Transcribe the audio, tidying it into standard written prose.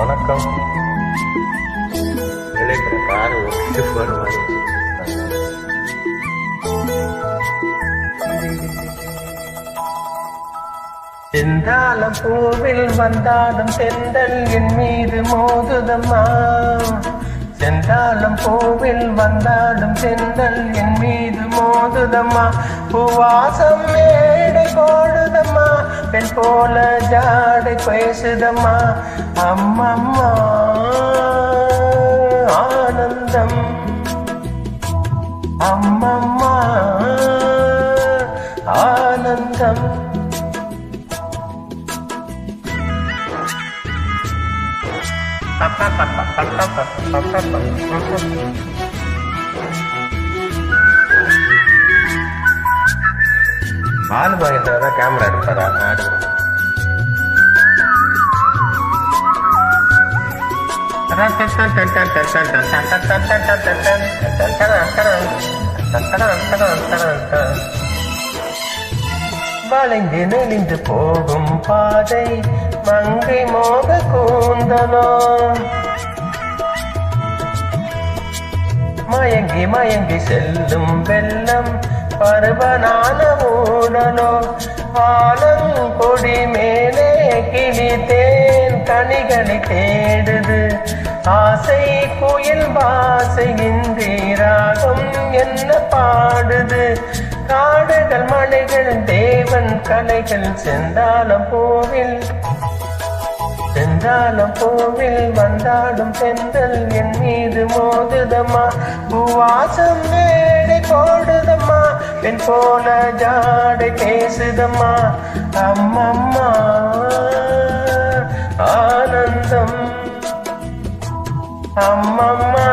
வணக்கம். நிலைக்கிற கார் ஒட்டு வருவாங்க. செந்தாளம் பூவில் வந்தாடும் செந்தல் என் மீது மோதுதம்மா. செந்தாளம் பூவில் வந்தாடும் செந்தல் என் மீது மோதுதம்மா. பூவாசம் மேடை போடுதம்மா, பெண் போல ஜாடை பேசுதம்மா. அம்மம்மா ஆனந்தம், அம்மம்மா ஆனந்தம். பால் வாங்கிட்டு வர கேமரா எடுப்பாரா? வளைந்து நெளிந்து போகும் பாதை மங்கை மோக கூந்தலோ, மயங்கி மயங்கி செல்லும் வெள்ளம் பருவனான ஊடலோ. ஆலங்கொடி மேலே கிளித்தேன் கனிகளை தேடுது, ஆசை குயில் பாசையின்றி ராகம் என்ன பாடுது. காடுகள் மலைகள் தேவன் கலைகள் செந்தாளம் பூவில், செந்தாளம் பூவில் வந்தாடும் செந்தல் என் மீது மோதுதம்மா. பூவாசம் மேடை போடுதம்மா, பெண் போல ஜாடை பேசுதம்மா. அம்மம்மா ஆனந்தம், அம்மம்மா